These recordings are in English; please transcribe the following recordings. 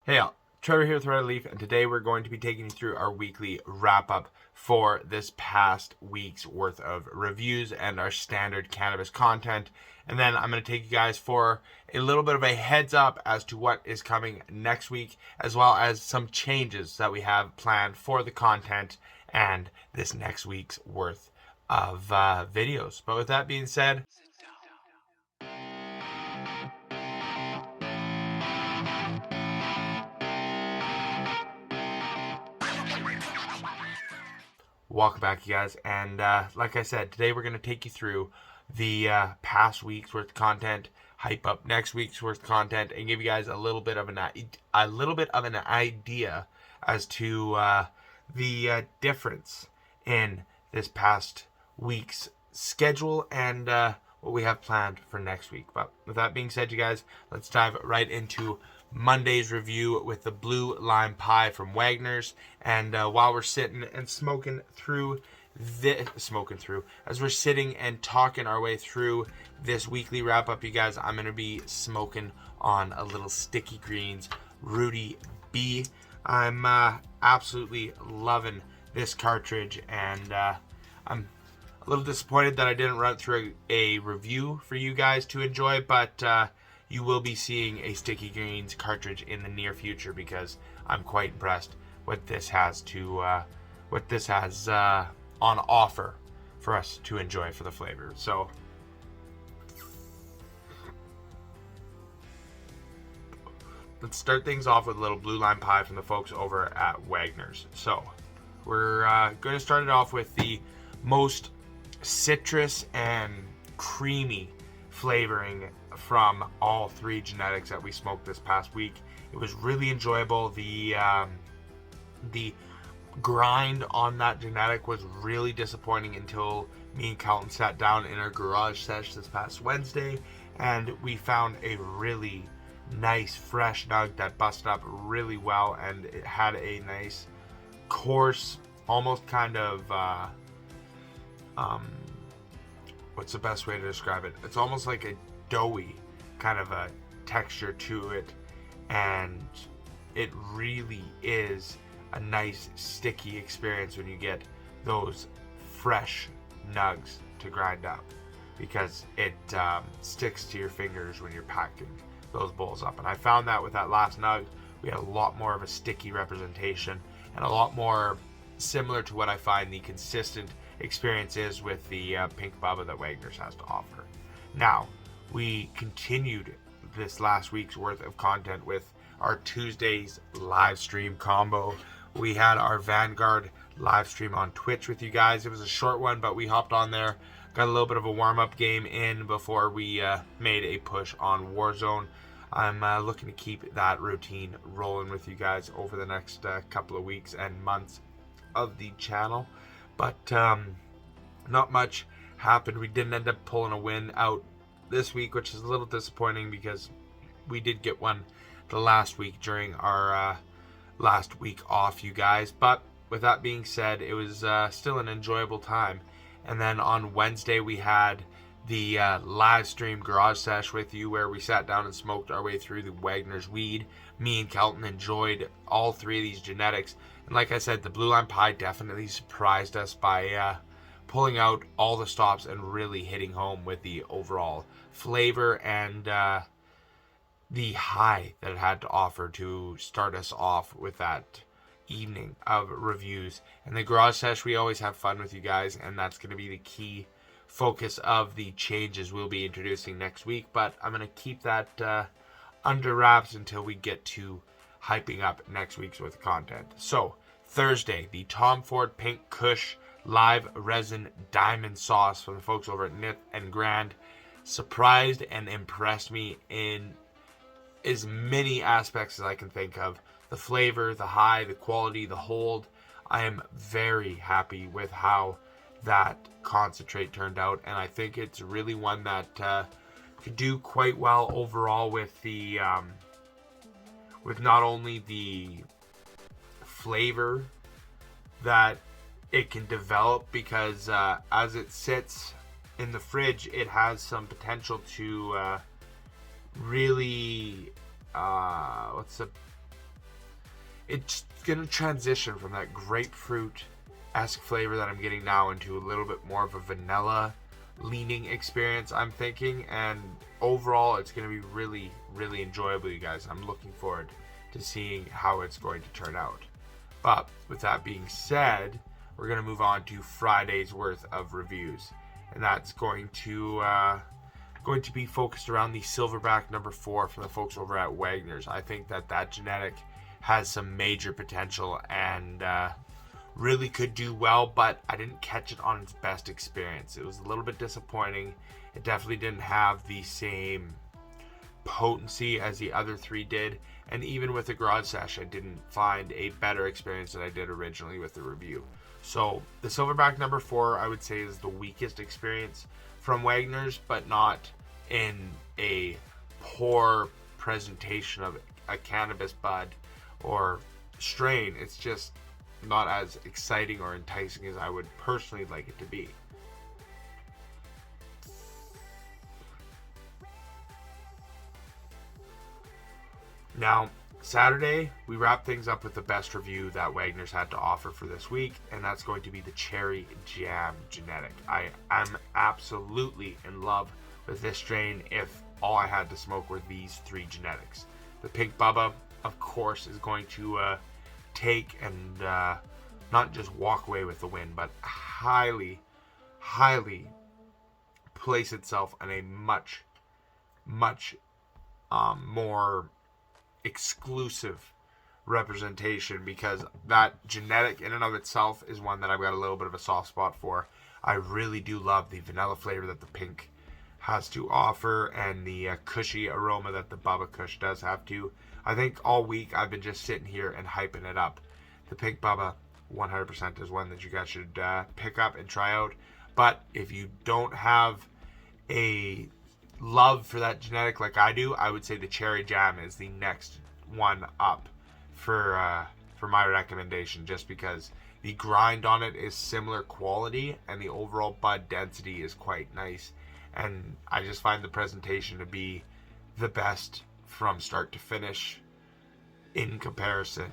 Hey all, Trevor here with Red Leaf, and today we're going to be taking you through our weekly wrap-up for this past week's worth of reviews and our standard cannabis content. And then I'm going to take you guys for a little bit of a heads up as to what is coming next week, as well as some changes that we have planned for the content and this next week's worth of videos. But with that being said, welcome back, you guys. And like I said, today we're going to take you through the past week's worth of content, hype up next week's worth of content, and give you guys a little bit of an idea as to the difference in this past week's schedule and what we have planned for next week. But with that being said, you guys, let's dive right into Monday's review with the blue lime pie from Wagners. And while we're sitting and smoking through, as we're sitting and talking our way through this weekly wrap up, you guys, I'm gonna be smoking on a little Sticky Greens Rudy B. I'm absolutely loving this cartridge, and I'm a little disappointed that I didn't run through a review for you guys to enjoy, but you will be seeing a Sticky Greens cartridge in the near future because I'm quite impressed what this has on offer for us to enjoy for the flavor. So let's start things off with a little blue lime pie from the folks over at Wagners. So we're going to start it off with the most citrus and creamy flavoring from all three genetics that we smoked this past week. It was really enjoyable. The grind on that genetic was really disappointing until me and Calton sat down in our garage sesh this past Wednesday, and we found a really nice fresh nug that busted up really well, and it had a nice coarse, almost kind of what's the best way to describe it? It's almost like a doughy kind of a texture to it, and it really is a nice sticky experience when you get those fresh nugs to grind up, because it sticks to your fingers when you're packing those bowls up. And I found that with that last nug, we had a lot more of a sticky representation and a lot more similar to what I find the consistent experience is with the Pink Bubba that Wagners has to offer. Now, we continued this last week's worth of content with our Tuesday's live stream combo. We had our Vanguard live stream on Twitch with you guys. It was a short one, but we hopped on there, got a little bit of a warm-up game in before we made a push on Warzone. I'm looking to keep that routine rolling with you guys over the next couple of weeks and months of the channel. But not much happened. We didn't end up pulling a win out this week, which is a little disappointing because we did get one the last week during our last week off, you guys. But with that being said, it was still an enjoyable time. And then on Wednesday we had the live stream garage sesh with you, where we sat down and smoked our way through the Wagners weed. Me and Kelton enjoyed all three of these genetics, and like I said, the blue lime pie definitely surprised us by pulling out all the stops and really hitting home with the overall flavor and the high that it had to offer to start us off with that evening of reviews. And the garage sesh, we always have fun with you guys, and that's going to be the key focus of the changes we'll be introducing next week. But I'm going to keep that under wraps until we get to hyping up next week's with content. So Thursday, the Tom Ford Pink Kush live resin diamond sauce from the folks over at Nith and Grand surprised and impressed me in as many aspects as I can think of. The flavor, the high, the quality, the hold. I am very happy with how that concentrate turned out, and I think it's really one that could do quite well overall with the with not only the flavor that it can develop, because as it sits in the fridge, it has some potential to really what's the it's going to transition from that grapefruit-esque flavor that I'm getting now into a little bit more of a vanilla leaning experience, I'm thinking. And overall, it's going to be really, really enjoyable, you guys. I'm looking forward to seeing how it's going to turn out. But with that being said, we're going to move on to Friday's worth of reviews. And that's going to be focused around the Silverback number 4 from the folks over at Wagners. I think that genetic has some major potential and really could do well, but I didn't catch it on its best experience. It was a little bit disappointing. It definitely didn't have the same potency as the other 3 did, and even with the garage sesh, I didn't find a better experience than I did originally with the review. So the Silverback number 4, I would say, is the weakest experience from Wagners, but not in a poor presentation of a cannabis bud or strain. It's just not as exciting or enticing as I would personally like it to be. Now, Saturday, we wrap things up with the best review that Wagners had to offer for this week, and that's going to be the Cherry Jam genetic. I am absolutely in love with this strain if all I had to smoke were these 3 genetics. The Pink Bubba, of course, is going to take and not just walk away with the win, but highly, highly place itself in a much, much more exclusive representation, because that genetic in and of itself is one that I've got a little bit of a soft spot for. I really do love the vanilla flavor that the Pink has to offer, and the cushy aroma that the Bubba Kush does have to. I think all week I've been just sitting here and hyping it up. The Pink Bubba 100% is one that you guys should pick up and try out. But if you don't have a love for that genetic like I do, I would say the Cherry Jam is the next one up for my recommendation, just because the grind on it is similar quality and the overall bud density is quite nice, and I just find the presentation to be the best from start to finish in comparison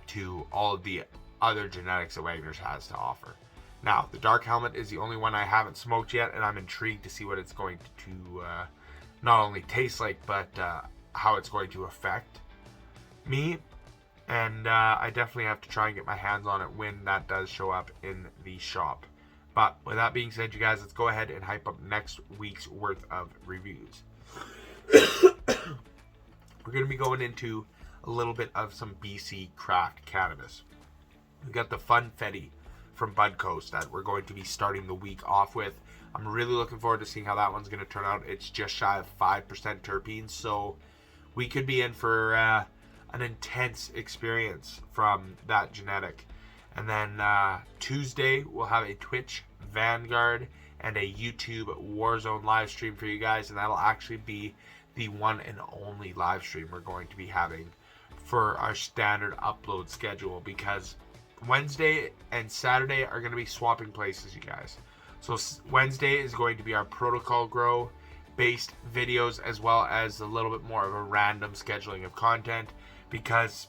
to all of the other genetics that Wagners has to offer. Now, the Dark Helmet is the only one I haven't smoked yet, and I'm intrigued to see what it's going to not only taste like, but how it's going to affect me. And I definitely have to try and get my hands on it when that does show up in the shop. But with that being said, you guys, let's go ahead and hype up next week's worth of reviews. We're going to be going into a little bit of some BC Craft Cannabis. We've got the Funfetti from Bud Coast that we're going to be starting the week off with. I'm really looking forward to seeing how that one's going to turn out. It's just shy of 5% terpenes, so we could be in for an intense experience from that genetic. And then Tuesday, we'll have a Twitch Vanguard and a YouTube Warzone live stream for you guys, and that'll actually be the one and only live stream we're going to be having for our standard upload schedule, because Wednesday and Saturday are going to be swapping places, you guys. So Wednesday is going to be our protocol grow based videos, as well as a little bit more of a random scheduling of content, because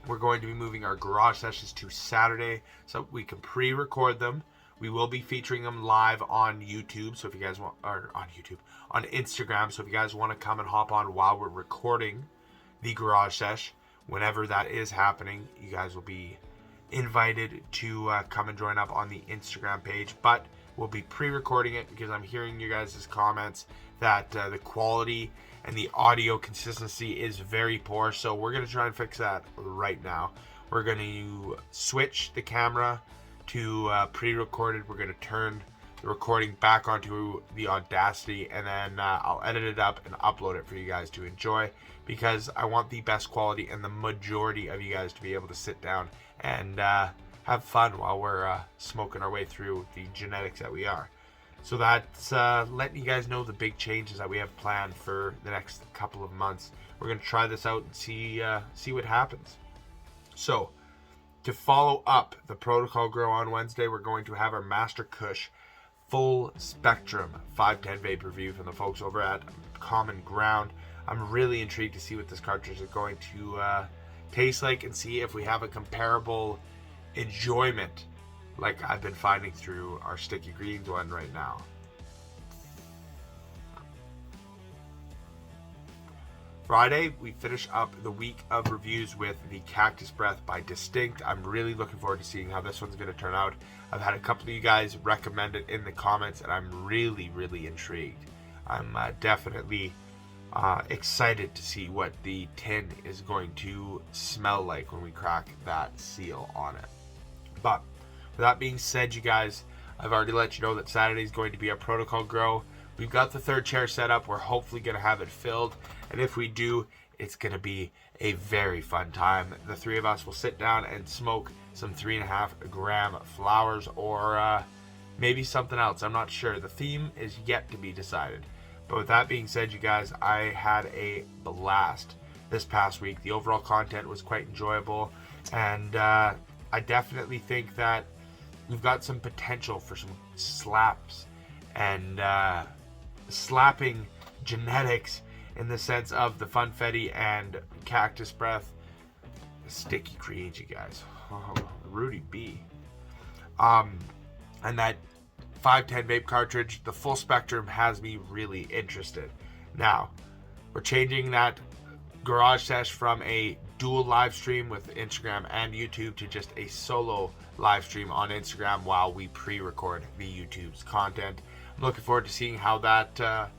we're going to be moving our garage sessions to Saturday so we can pre-record them. We will be featuring them live on YouTube, so if you guys want, or on Instagram, so if you guys want to come and hop on while we're recording the garage sesh, whenever that is happening, you guys will be invited to come and join up on the Instagram page. But we'll be pre-recording it, because I'm hearing you guys' comments that the quality and the audio consistency is very poor, so we're going to try and fix that right now. We're going to switch the camera to pre-recorded. We're going to turn the recording back onto the Audacity, and then I'll edit it up and upload it for you guys to enjoy, because I want the best quality and the majority of you guys to be able to sit down and have fun while we're smoking our way through the genetics that we are. So that's letting you guys know the big changes that we have planned for the next couple of months. We're going to try this out and see what happens. So to follow up the protocol grow on Wednesday, we're going to have our Master Kush full spectrum 510 vape review from the folks over at Common Ground. I'm really intrigued to see what this cartridge is going to taste like and see if we have a comparable enjoyment like I've been finding through our Sticky Greens one right now. Friday, we finish up the week of reviews with the Cactus Breath by Distinct. I'm really looking forward to seeing how this one's going to turn out. I've had a couple of you guys recommend it in the comments, and I'm really, really intrigued. I'm definitely excited to see what the tin is going to smell like when we crack that seal on it. But with that being said, you guys, I've already let you know that Saturday is going to be a protocol grow. We've got the third chair set up. We're hopefully going to have it filled. And if we do, it's going to be a very fun time. The three of us will sit down and smoke some 3.5 gram flowers, or maybe something else. I'm not sure. The theme is yet to be decided. But with that being said, you guys, I had a blast this past week. The overall content was quite enjoyable. And I definitely think that we've got some potential for some slaps and slapping genetics in the sense of the Funfetti and Cactus Breath. Sticky Greens, you guys. Oh, Rudy B. And that 510 vape cartridge, the full spectrum, has me really interested. Now, we're changing that garage sesh from a dual live stream with Instagram and YouTube to just a solo live stream on Instagram while we pre-record the YouTube's content. I'm looking forward to seeing how that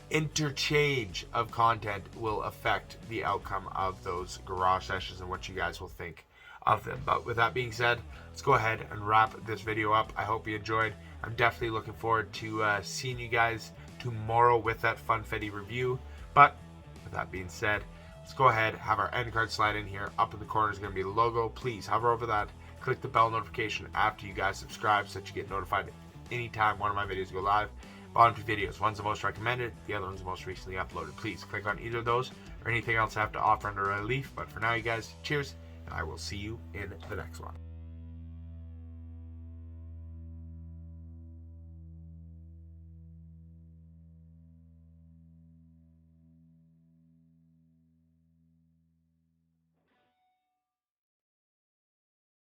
interchange of content will affect the outcome of those garage sessions and what you guys will think of them. But with that being said, let's go ahead and wrap this video up. I hope you enjoyed. I'm definitely looking forward to seeing you guys tomorrow with that Funfetti review. But with that being said, let's go ahead, have our end card slide in here. Up in the corner is going to be the logo. Please hover over that. Click the bell notification after you guys subscribe so that you get notified anytime one of my videos go live. Bottom two videos. One's the most recommended, the other one's the most recently uploaded. Please click on either of those or anything else I have to offer under a leaf. But for now, you guys, cheers, and I will see you in the next one.